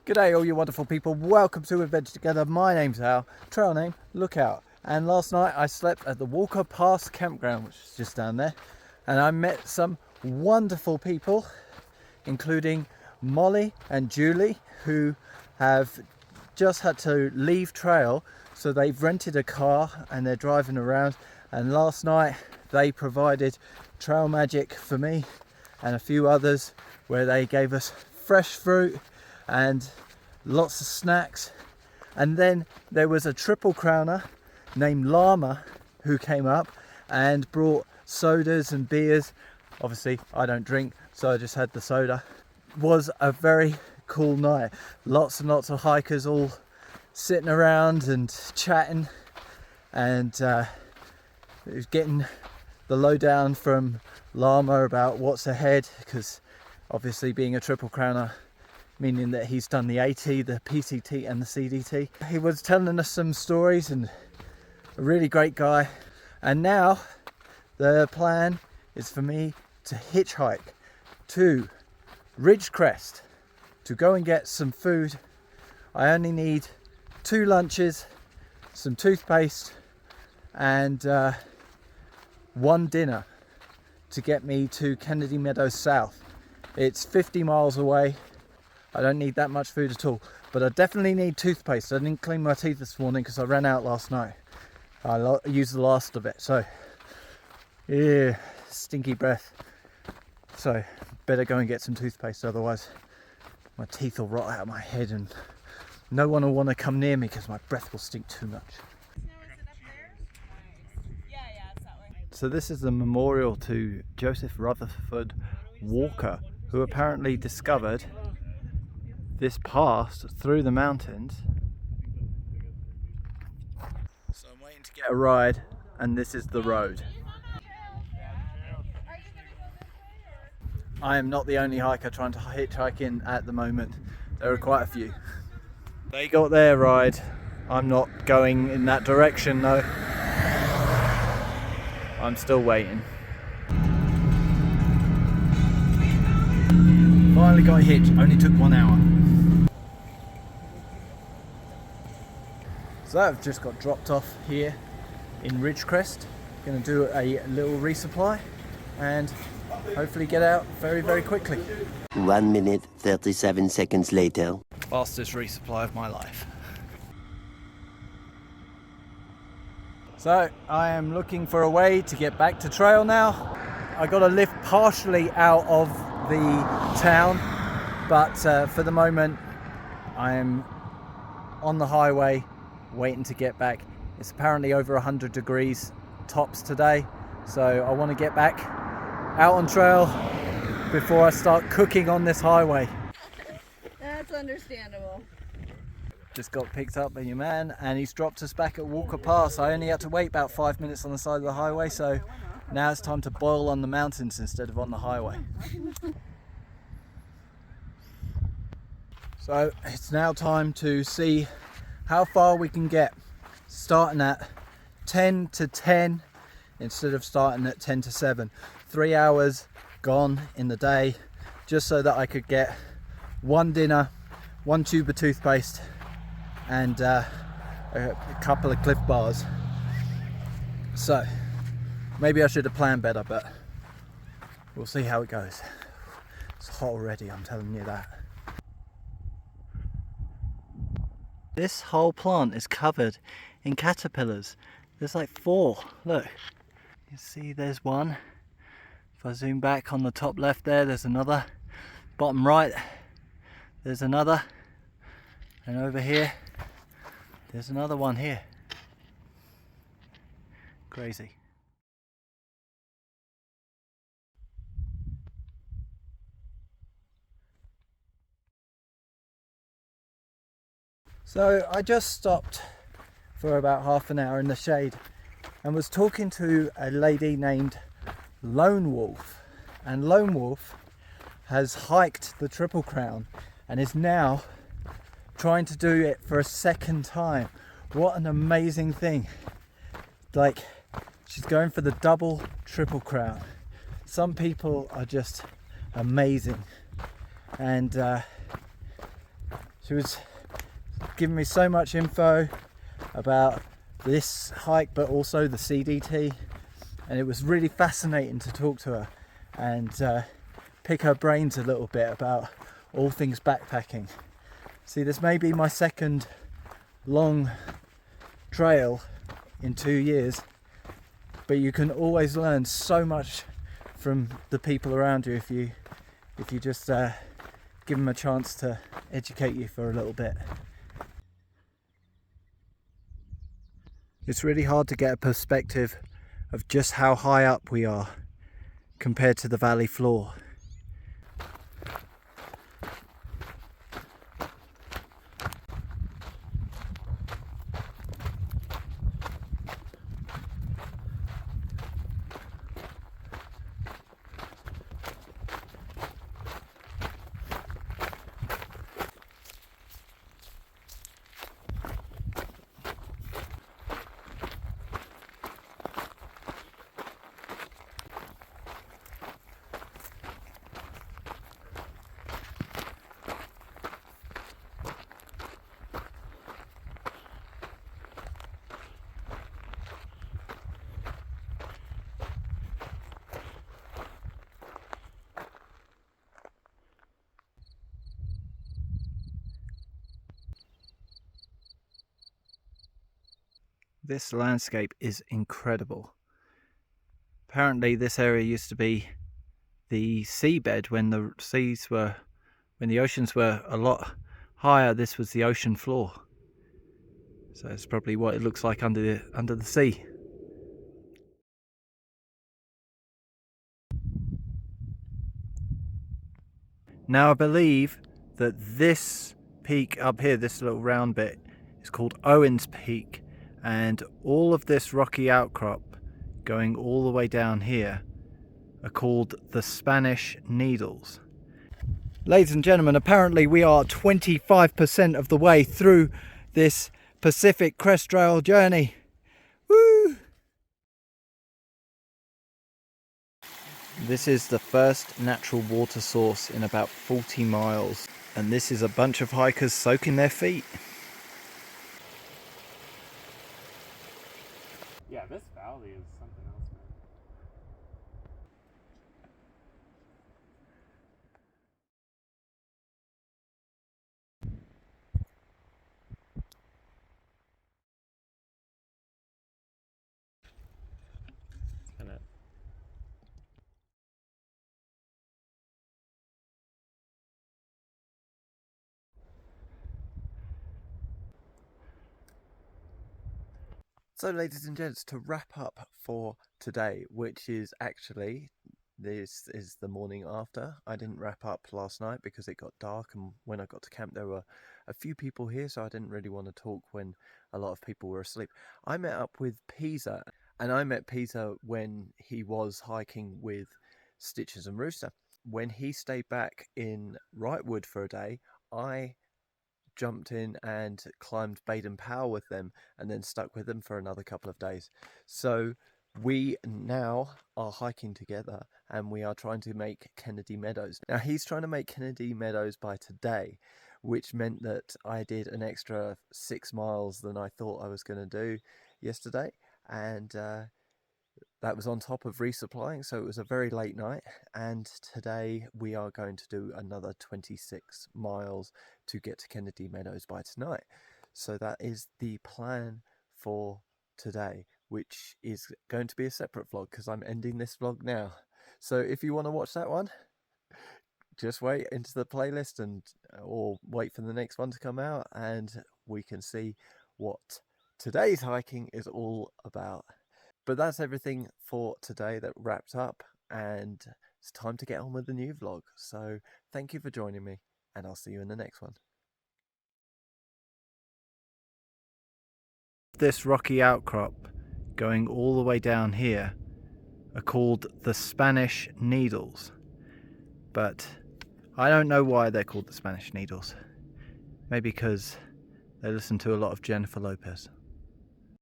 G'day all you wonderful people, welcome to Adventure Together. My name's Al, trail name Lookout, and last night I slept at the Walker Pass campground, which is just down there, and I met some wonderful people, including Molly and Julie, who have just had to leave trail, so they've rented a car and they're driving around. And last night they provided trail magic for me and a few others, where they gave us fresh fruit and lots of snacks. And then there was a triple crowner named Llama who came up and brought sodas and beers. Obviously I don't drink, so I just had the soda. It was a very cool night. Lots and lots of hikers all sitting around and chatting, and it was getting the lowdown from Llama about what's ahead, because obviously being a triple crowner, meaning that he's done the AT, the PCT and the CDT. He was telling us some stories, and a really great guy. And now the plan is for me to hitchhike to Ridgecrest to go and get some food. I only need 2 lunches, some toothpaste and 1 dinner to get me to Kennedy Meadows South. It's 50 miles away. I don't need that much food at all, but I definitely need toothpaste. I didn't clean my teeth this morning because I ran out last night. I used the last of it, so yeah, stinky breath. So better go and get some toothpaste, otherwise my teeth will rot out of my head and no one will want to come near me because my breath will stink too much. So this is the memorial to Joseph Rutherford Walker, who apparently discovered this pass through the mountains. So I'm waiting to get a ride, and this is the road. I am not the only hiker trying to hitchhike in at the moment. There are quite a few. They got their ride. I'm not going in that direction though. I'm still waiting. Finally got a hitch, only took 1 hour. So I've just got dropped off here in Ridgecrest. Going to do a little resupply and hopefully get out very, very quickly. 1 minute, 37 seconds later. Fastest resupply of my life. So I am looking for a way to get back to trail now. I got to lift partially out of the town, but for the moment I am on the highway waiting to get back. It's apparently over 100 degrees tops today, so I want to get back out on trail before I start cooking on this highway. That's understandable. Just got picked up by your man and he's dropped us back at Walker Pass. I only had to wait about 5 minutes on the side of the highway, so now it's time to boil on the mountains instead of on the highway. So it's now time to see how far we can get, starting at 10 to 10 instead of starting at 10 to 7. 3 hours gone in the day, just so that I could get 1 dinner, 1 tube of toothpaste and a couple of Cliff Bars. So maybe I should have planned better, but we'll see how it goes. It's hot already, I'm telling you that. This whole plant is covered in caterpillars. There's like 4, look. You see there's one. If I zoom back on the top left there's another. Bottom right, there's another. And over here, there's another one here. Crazy. So I just stopped for about half an hour in the shade and was talking to a lady named Lone Wolf. And Lone Wolf has hiked the Triple Crown and is now trying to do it for a second time. What an amazing thing. Like, she's going for the double Triple Crown. Some people are just amazing, and She was giving me so much info about this hike, but also the CDT, and it was really fascinating to talk to her and pick her brains a little bit about all things backpacking. See, this may be my second long trail in 2 years, but you can always learn so much from the people around you if you just give them a chance to educate you for a little bit. It's really hard to get a perspective of just how high up we are compared to the valley floor. This landscape is incredible. Apparently this area used to be the seabed when the oceans were a lot higher. This was the ocean floor. So it's probably what it looks like under the sea. Now I believe that this peak up here, this little round bit, is called Owens Peak, and all of this rocky outcrop going all the way down here are called the Spanish Needles. Ladies and gentlemen, apparently we are 25% of the way through this Pacific Crest Trail journey. Woo! This is the first natural water source in about 40 miles, and this is a bunch of hikers soaking their feet. Yeah, this valley is something else, man. It's gonna... So ladies and gents, to wrap up for today, which is actually, this is the morning after. I didn't wrap up last night because it got dark, and when I got to camp there were a few people here, so I didn't really want to talk when a lot of people were asleep. I met up with Pisa, and I met Pisa when he was hiking with Stitches and Rooster. When he stayed back in Wrightwood for a day, I jumped in and climbed Baden Powell with them and then stuck with them for another couple of days. So we now are hiking together and we are trying to make Kennedy Meadows. Now he's trying to make Kennedy Meadows by today, which meant that I did an extra 6 miles than I thought I was going to do yesterday, and that was on top of resupplying, so it was a very late night. And today we are going to do another 26 miles to get to Kennedy Meadows by tonight. So that is the plan for today, which is going to be a separate vlog because I'm ending this vlog now. So if you want to watch that one, just wait into the playlist or wait for the next one to come out and we can see what today's hiking is all about. But that's everything for today that wrapped up, and it's time to get on with the new vlog. So thank you for joining me, and I'll see you in the next one. This rocky outcrop going all the way down here are called the Spanish Needles, but I don't know why they're called the Spanish Needles. Maybe because they listen to a lot of Jennifer Lopez.